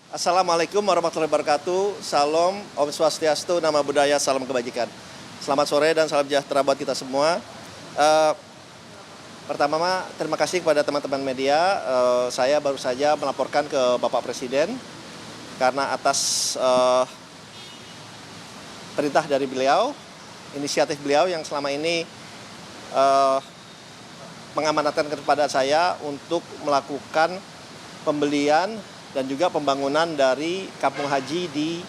Assalamualaikum warahmatullahi wabarakatuh. Salam, Om Swastiastu, Nama Budaya, Salam Kebajikan. Selamat sore dan salam sejahtera buat kita semua. Pertama, terima kasih kepada teman-teman media. Saya baru saja melaporkan ke Bapak Presiden karena atas perintah dari beliau, inisiatif beliau yang selama ini mengamanatkan kepada saya untuk melakukan pembelian dan juga pembangunan dari kampung haji di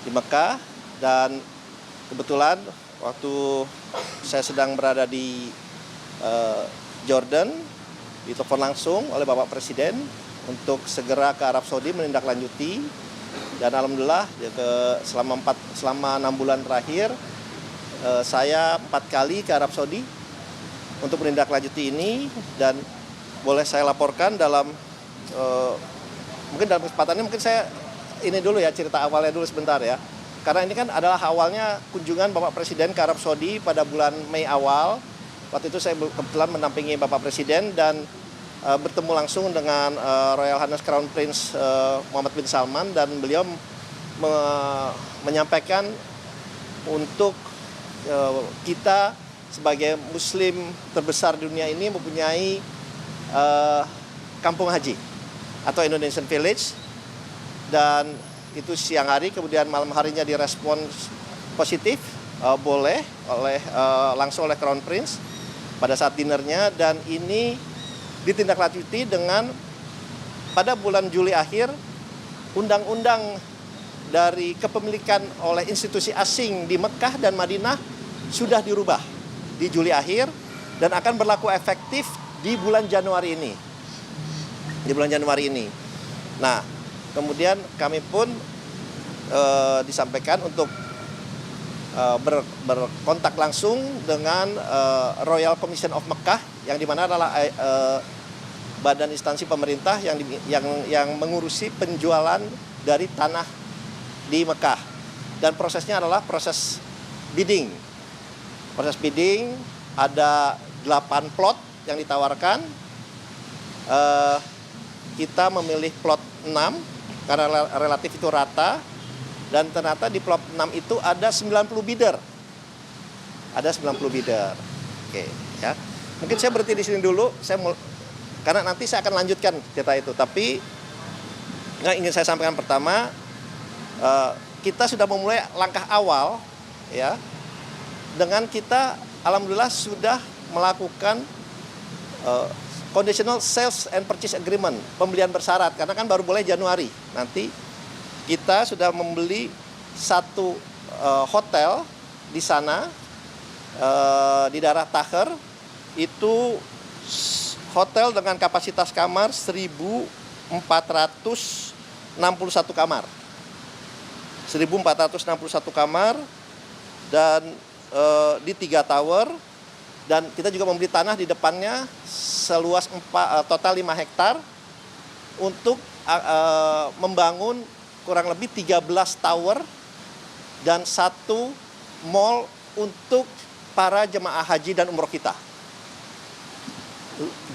Mekah. Dan kebetulan waktu saya sedang berada di Jordan, ditelepon langsung oleh Bapak Presiden untuk segera ke Arab Saudi menindaklanjuti. Dan alhamdulillah selama 6 bulan terakhir saya 4 kali ke Arab Saudi untuk menindaklanjuti ini, dan boleh saya laporkan mungkin dalam kesempatan ini saya ini dulu ya, cerita awalnya dulu sebentar ya. Karena ini kan adalah awalnya kunjungan Bapak Presiden ke Arab Saudi pada bulan Mei awal. Waktu itu saya kebetulan mendampingi Bapak Presiden dan bertemu langsung dengan Royal Highness Crown Prince Muhammad bin Salman, dan beliau menyampaikan untuk kita sebagai Muslim terbesar di dunia ini mempunyai kampung haji atau Indonesian Village, dan itu siang hari, kemudian malam harinya direspon positif boleh langsung oleh Crown Prince pada saat dinernya, dan ini ditindaklanjuti dengan pada bulan Juli akhir undang-undang dari kepemilikan oleh institusi asing di Mekah dan Madinah sudah dirubah di Juli akhir dan akan berlaku efektif di bulan Januari ini. Nah, kemudian kami pun disampaikan untuk berkontak langsung dengan Royal Commission of Mekah, yang dimana adalah badan instansi pemerintah yang mengurusi penjualan dari tanah di Mekah. Dan prosesnya adalah proses bidding. Proses bidding, ada 8 plot yang ditawarkan. Kita memilih plot 6 karena relatif itu rata, dan ternyata di plot 6 itu ada 90 bidder. Oke, ya. Mungkin saya berhenti di sini dulu, karena nanti saya akan lanjutkan cerita itu. Tapi yang ingin saya sampaikan pertama, kita sudah memulai langkah awal ya, dengan kita alhamdulillah sudah melakukan conditional sales and purchase agreement, pembelian bersyarat, karena kan baru boleh Januari. Nanti kita sudah membeli satu hotel di sana, di daerah Taher. Itu hotel dengan kapasitas kamar 1.461 kamar. 1.461 kamar, dan di 3 tower. Dan kita juga membeli tanah di depannya seluas total 5 hektar untuk membangun kurang lebih 13 tower dan 1 mall untuk para jemaah haji dan umroh kita.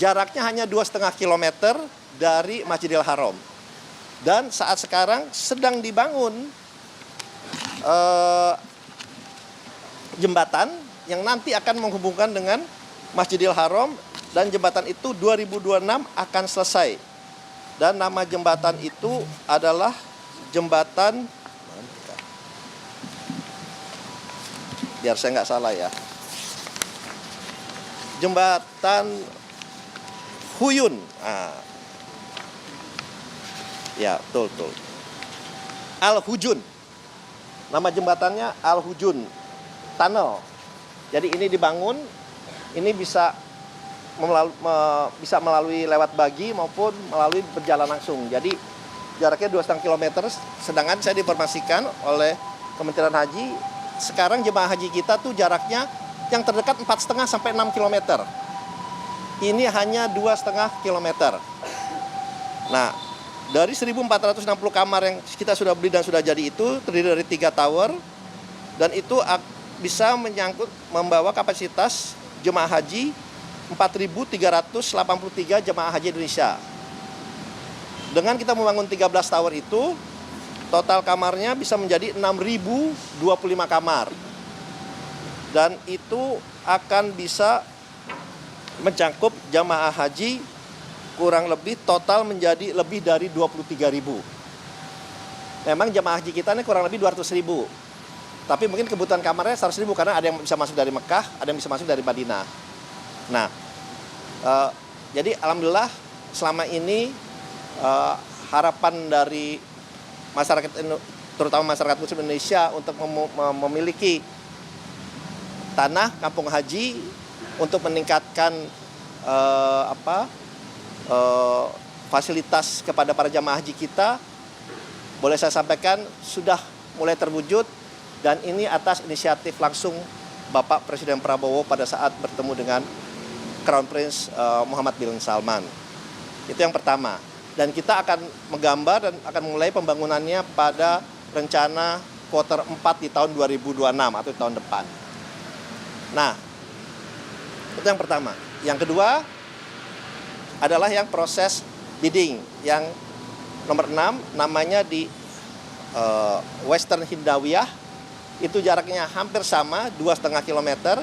Jaraknya hanya 2,5 km dari Masjidil Haram. Dan saat sekarang sedang dibangun jembatan yang nanti akan menghubungkan dengan Masjidil Haram, dan jembatan itu 2026 akan selesai. Dan nama jembatan itu adalah jembatan, biar saya nggak salah ya, jembatan Huyun. Ya, betul. Al-Hujun. Nama jembatannya Al-Hujun Tunnel. Jadi ini dibangun, ini bisa melalui lewat bagi maupun melalui berjalan langsung. Jadi jaraknya 2,5 km, sedangkan saya diinformasikan oleh Kementerian Haji, sekarang jemaah haji kita tuh jaraknya yang terdekat 4,5 sampai 6 km. Ini hanya 2,5 km. Nah, dari 1.460 kamar yang kita sudah beli dan sudah jadi itu terdiri dari 3 tower, dan itu bisa membawa kapasitas jemaah haji 4.383 jemaah haji Indonesia. Dengan kita membangun 13 tower itu, total kamarnya bisa menjadi 6.025 kamar. Dan itu akan bisa mencakup jamaah haji kurang lebih total menjadi lebih dari 23.000. Memang jamaah haji kita ini kurang lebih 200.000. Tapi mungkin kebutuhan kamarnya 100.000 karena ada yang bisa masuk dari Mekah, ada yang bisa masuk dari Madinah. Nah, jadi alhamdulillah selama ini harapan dari masyarakat, terutama masyarakat Muslim Indonesia untuk memiliki tanah kampung haji untuk meningkatkan fasilitas kepada para jamaah haji kita, boleh saya sampaikan sudah mulai terwujud, dan ini atas inisiatif langsung Bapak Presiden Prabowo pada saat bertemu dengan Crown Prince Muhammad bin Salman. Itu yang pertama. Dan kita akan menggambar dan akan mulai pembangunannya pada rencana kuartal 4 di tahun 2026 atau tahun depan. Nah, itu yang pertama. Yang kedua adalah yang proses bidding yang nomor 6, namanya di Western Hindawiyah. Itu jaraknya hampir sama, 2,5 km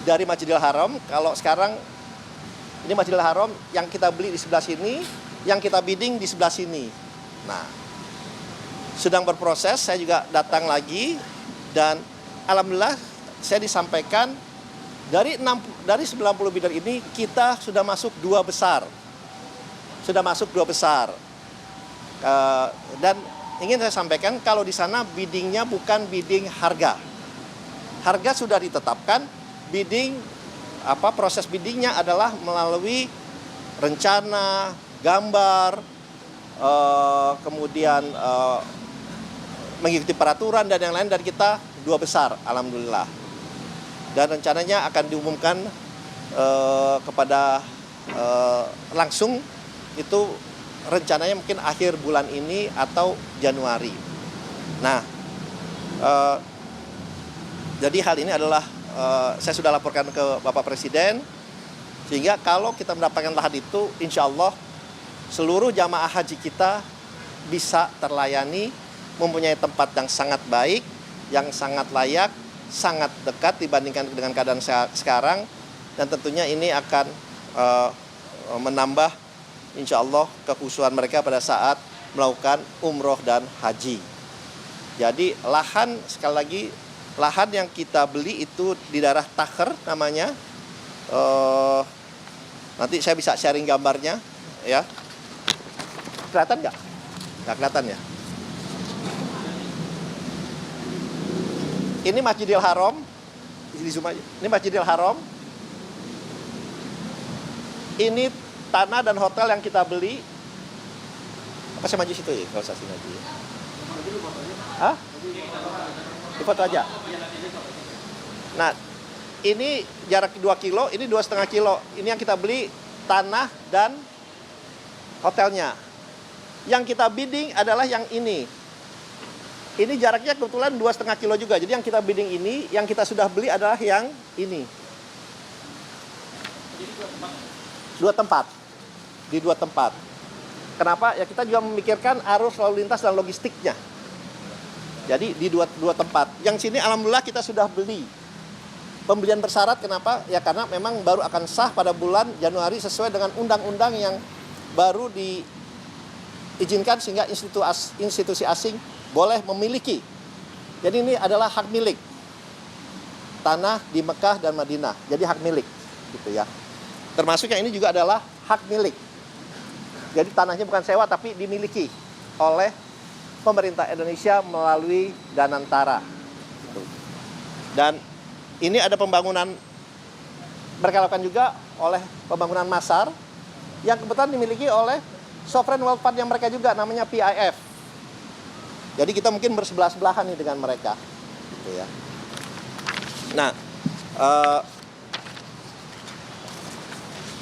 dari Masjidil Haram. Kalau sekarang ini Masjidil Haram yang kita beli di sebelah sini, yang kita bidding di sebelah sini. Nah, sedang berproses, saya juga datang lagi, dan alhamdulillah saya disampaikan dari 90 bidder ini kita sudah masuk 2 besar. Sudah masuk 2 besar. Dan ingin saya sampaikan kalau di sana biddingnya bukan bidding harga. Harga sudah ditetapkan, proses biddingnya adalah melalui rencana, gambar, kemudian mengikuti peraturan dan yang lain, dan kita 2 besar, alhamdulillah. Dan rencananya akan diumumkan kepada langsung itu rencananya mungkin akhir bulan ini atau Januari. Nah, jadi hal ini adalah saya sudah laporkan ke Bapak Presiden, sehingga kalau kita mendapatkan lahan itu, insya Allah seluruh jamaah haji kita bisa terlayani, mempunyai tempat yang sangat baik, yang sangat layak, sangat dekat dibandingkan dengan keadaan sekarang, dan tentunya ini akan menambah insya Allah kekhusyuan mereka pada saat melakukan umroh dan haji. Jadi lahan, sekali lagi, lahan yang kita beli itu di daerah Takher namanya. Nanti saya bisa sharing gambarnya, ya. Kelihatan nggak? Nggak kelihatan ya. Ini Masjidil Haram. Di zoom aja. Ini Masjidil Haram. Ini tanah dan hotel yang kita beli. Apa saya maju situ ya? Kalau saya sini aja ya. Hah? Di foto aja. Nah, ini jarak 2 kilo, ini 2,5 kilo. Ini yang kita beli tanah dan hotelnya. Yang kita bidding adalah yang ini. Ini jaraknya kebetulan 2,5 kilo juga. Jadi yang kita bidding ini, yang kita sudah beli adalah yang ini. 2 tempat. Di 2 tempat. Kenapa? Ya kita juga memikirkan arus lalu lintas dan logistiknya. Jadi di dua tempat. Yang sini alhamdulillah kita sudah beli. Pembelian bersyarat, kenapa? Ya karena memang baru akan sah pada bulan Januari sesuai dengan undang-undang yang baru diizinkan, sehingga institusi asing boleh memiliki. Jadi ini adalah hak milik. Tanah di Mekah dan Madinah. Jadi hak milik, gitu ya. Termasuk yang ini juga adalah hak milik. Jadi tanahnya bukan sewa tapi dimiliki oleh pemerintah Indonesia melalui Danantara. Dan ini ada pembangunan, mereka lakukan juga oleh pembangunan Masar yang kebetulan dimiliki oleh Sovereign Wealth Fund yang mereka juga, namanya PIF. Jadi kita mungkin bersebelah-sebelahan nih dengan mereka, gitu ya. Nah,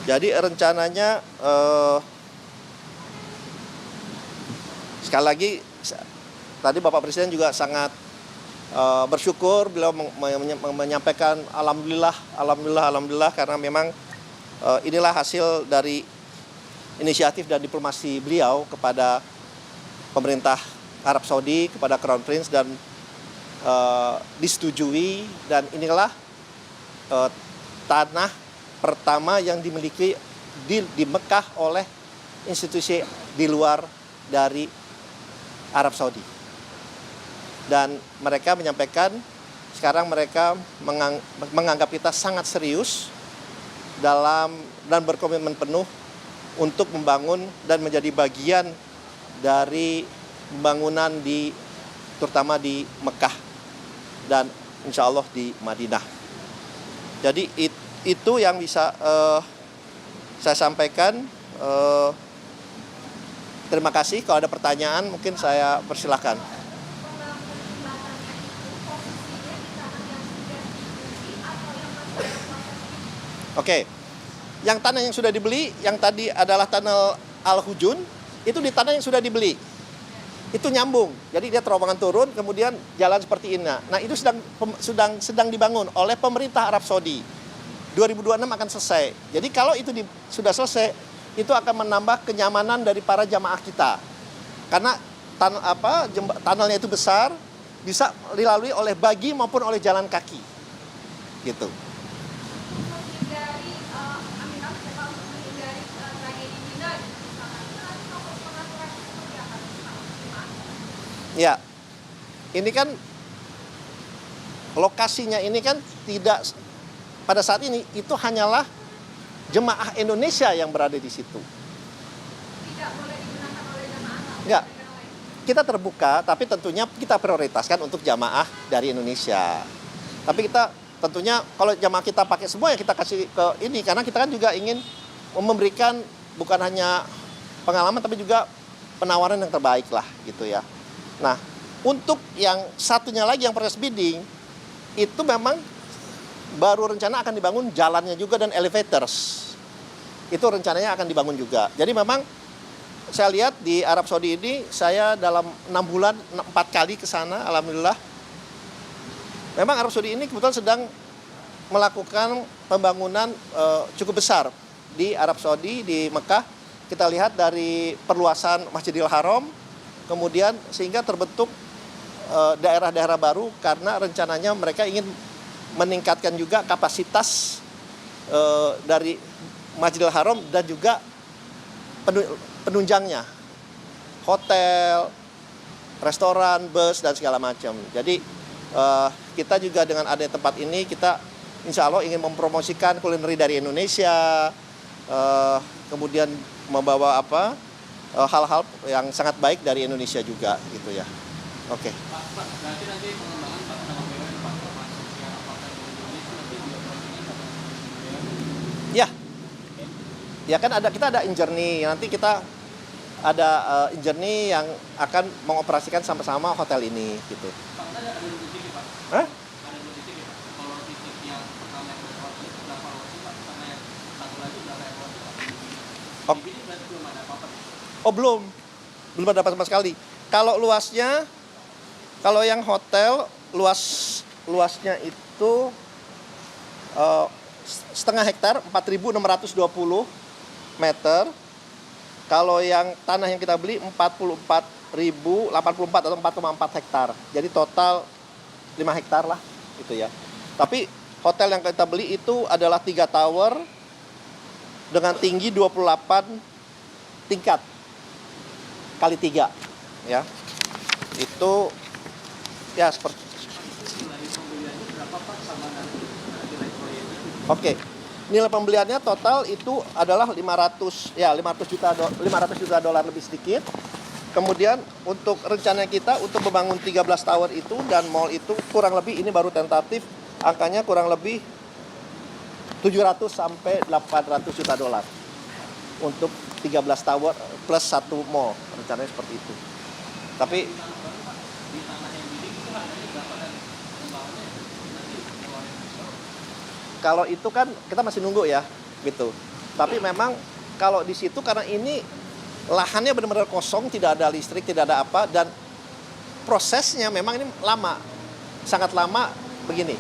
jadi rencananya sekali lagi tadi Bapak Presiden juga sangat bersyukur, beliau menyampaikan alhamdulillah karena memang inilah hasil dari inisiatif dan diplomasi beliau kepada pemerintah Arab Saudi, kepada Crown Prince, dan disetujui, dan inilah tanah pertama yang dimiliki di Mekah oleh institusi di luar dari Arab Saudi. Dan mereka menyampaikan sekarang mereka menganggap kita sangat serius dan berkomitmen penuh untuk membangun dan menjadi bagian dari pembangunan terutama di Mekah dan insya Allah di Madinah. Jadi itu yang bisa saya sampaikan. Terima kasih. Kalau ada pertanyaan mungkin saya persilahkan. Oke, yang tanah yang sudah dibeli, yang tadi adalah tanah Al-Hujun, itu di tanah yang sudah dibeli. Itu nyambung, jadi dia terowongan turun, kemudian jalan seperti ini. Nah itu sedang dibangun oleh pemerintah Arab Saudi. 2026 akan selesai. Jadi kalau itu sudah selesai, itu akan menambah kenyamanan dari para jamaah kita. Karena tunnelnya itu besar, bisa dilalui oleh bagi maupun oleh jalan kaki. Gitu. Ya, ini kan lokasinya ini kan tidak pada saat ini itu hanyalah jemaah Indonesia yang berada di situ. Tidak boleh digunakan oleh jemaah. Enggak. Kita terbuka, tapi tentunya kita prioritaskan untuk jamaah dari Indonesia. Tapi kita tentunya kalau jamaah kita pakai semua ya kita kasih ke ini, karena kita kan juga ingin memberikan bukan hanya pengalaman tapi juga penawaran yang terbaik lah gitu ya. Nah, untuk yang satunya lagi yang proses bidding, itu memang baru rencana akan dibangun jalannya juga dan elevators. Itu rencananya akan dibangun juga. Jadi memang saya lihat di Arab Saudi ini, saya dalam 6 bulan 4 kali ke sana, alhamdulillah. Memang Arab Saudi ini kebetulan sedang melakukan pembangunan cukup besar di Arab Saudi, di Mekah. Kita lihat dari perluasan Masjidil Haram, kemudian sehingga terbentuk daerah-daerah baru karena rencananya mereka ingin meningkatkan juga kapasitas dari Masjidil Haram dan juga penunjangnya, hotel, restoran, bus dan segala macam. Jadi kita juga dengan adanya tempat ini kita insya Allah ingin mempromosikan kulineri dari Indonesia, kemudian membawa hal-hal yang sangat baik dari Indonesia juga gitu ya. Oke. Pak, berarti nanti pengembangan Pak nama BUMN Pak masuknya apakah di Indonesia nanti juga proyeknya Ya. Ya kan kita ada Injourney, nanti kita ada Injourney yang akan mengoperasikan sama-sama hotel ini gitu. Pak, ada 2 titik Pak. Hah? Ada 2 titik Pak. Kalau titik yang pertama yang berwarna berapa lokasi Pak, sama yang satu lagi berapa lokasi Pak? Ini berarti belum ada apa-apa. Oh belum ada apa sama sekali. Kalau luasnya, kalau yang hotel luasnya itu setengah hektar, 4.620 meter. Kalau yang tanah yang kita beli 44.084 atau 4,4 hektar. Jadi total 5 hektar lah gitu ya. Tapi hotel yang kita beli itu adalah 3 tower dengan tinggi 28 tingkat kali 3 ya. Itu ya seperti Oke. Nilai pembeliannya total itu adalah 500 juta dolar lebih sedikit. Kemudian untuk rencana kita untuk membangun 13 tower itu dan mall itu kurang lebih ini baru tentatif, angkanya kurang lebih 700 sampai 800 juta dolar. Untuk 13 tower plus 1 mall, rencananya seperti itu. Tapi kalau itu kan kita masih nunggu ya, gitu. Tapi memang kalau di situ karena ini lahannya benar-benar kosong, tidak ada listrik, tidak ada apa, dan prosesnya memang ini lama, sangat lama begini.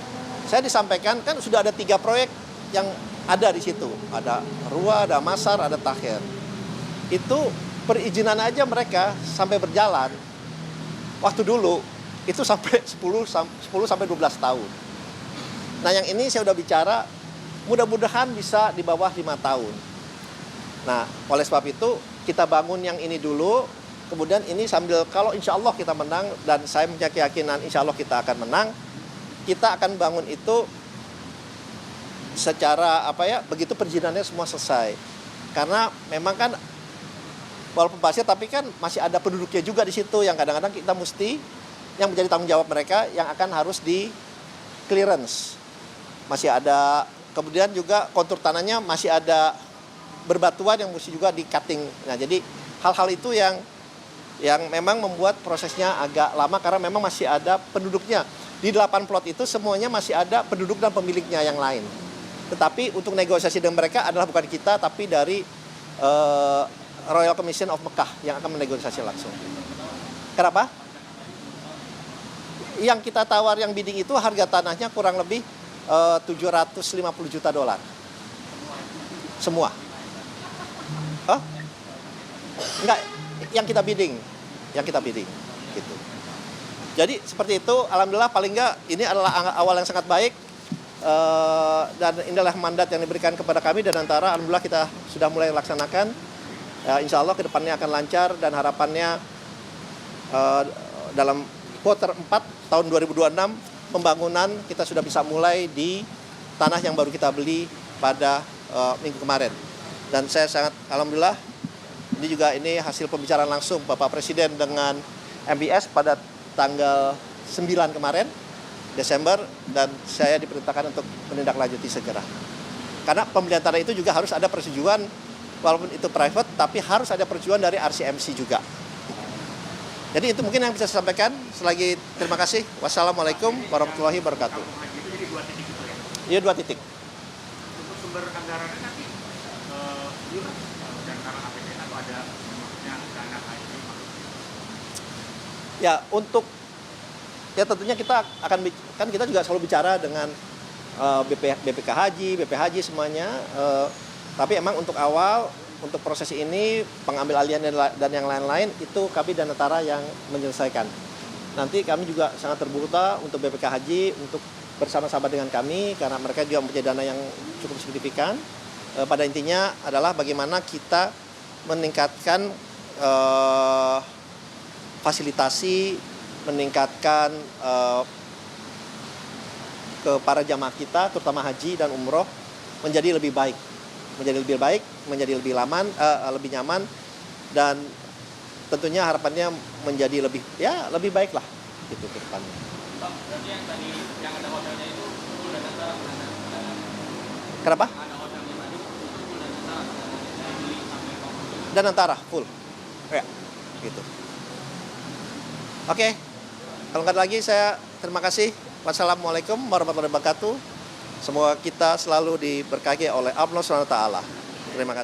Saya disampaikan kan sudah ada 3 proyek yang ada di situ, ada Ruwa, ada Masar, ada Taher. itu perizinan aja mereka sampai berjalan waktu dulu itu sampai 10 sampai 12 tahun. Nah, yang ini saya udah bicara mudah-mudahan bisa di bawah 5 tahun. Nah, oleh sebab itu kita bangun yang ini dulu, kemudian ini sambil kalau insya Allah kita menang, dan saya punya keyakinan insya Allah kita akan menang, kita akan bangun itu secara begitu perizinannya semua selesai. Karena memang kan walaupun pasir tapi kan masih ada penduduknya juga di situ yang kadang-kadang kita mesti yang menjadi tanggung jawab mereka yang akan harus di clearance. Masih ada, kemudian juga kontur tanahnya masih ada berbatuan yang mesti juga di cutting. Nah, jadi hal-hal itu yang memang membuat prosesnya agak lama karena memang masih ada penduduknya. Di 8 plot itu semuanya masih ada penduduk dan pemiliknya yang lain. Tetapi untuk negosiasi dengan mereka adalah bukan kita, tapi dari Royal Commission of Mekah yang akan menegosiasi langsung. Kenapa? Yang kita tawar yang bidding itu harga tanahnya kurang lebih $750 juta. Semua. Hah? Enggak, yang kita bidding gitu. Jadi seperti itu, alhamdulillah paling enggak ini adalah awal yang sangat baik, dan inilah mandat yang diberikan kepada kami dan Antara. Alhamdulillah kita sudah mulai laksanakan. Insya Allah kedepannya akan lancar dan harapannya dalam quarter 4 tahun 2026 pembangunan kita sudah bisa mulai di tanah yang baru kita beli pada minggu kemarin. Dan saya sangat alhamdulillah ini hasil pembicaraan langsung Bapak Presiden dengan MBS pada tanggal 9 kemarin Desember, dan saya diperintahkan untuk menindaklanjuti segera. Karena pembelian tanah itu juga harus ada persetujuan, walaupun itu private, tapi harus ada persetujuan dari RCMC juga. Jadi itu mungkin yang bisa saya sampaikan. Selagi terima kasih. Wassalamualaikum warahmatullahi wabarakatuh. Jadi 2 titik itu ya? Iya, 2 titik. Untuk sumber anggarannya nanti dan karena APBN atau ada maksudnya dana haji? Ya, tentunya kita akan, kan kita juga selalu bicara dengan BPK Haji semuanya. Tapi emang untuk awal, untuk proses ini, pengambil alihan dan yang lain-lain, itu kami dan Antara yang menyelesaikan. Nanti kami juga sangat terbuka untuk BPK Haji, untuk bersama-sama dengan kami, karena mereka juga mempunyai dana yang cukup signifikan. Pada intinya adalah bagaimana kita meningkatkan fasilitasi, meningkatkan ke para jamaah kita, terutama haji dan umroh, menjadi lebih baik, menjadi lebih nyaman, dan tentunya harapannya menjadi lebih baik lah gitu ke depannya. Pak, berarti yang tadi yang ada hotelnya itu sudah Antara Kenapa? ada hotelnya tadi itu sudah Antara saya beli sampai konklusi. Dan Antara full, ya, gitu. Oke, kalau nggak ada lagi saya terima kasih. Wassalamualaikum warahmatullahi wabarakatuh. Semoga kita selalu diberkahi oleh Allah SWT. Terima kasih.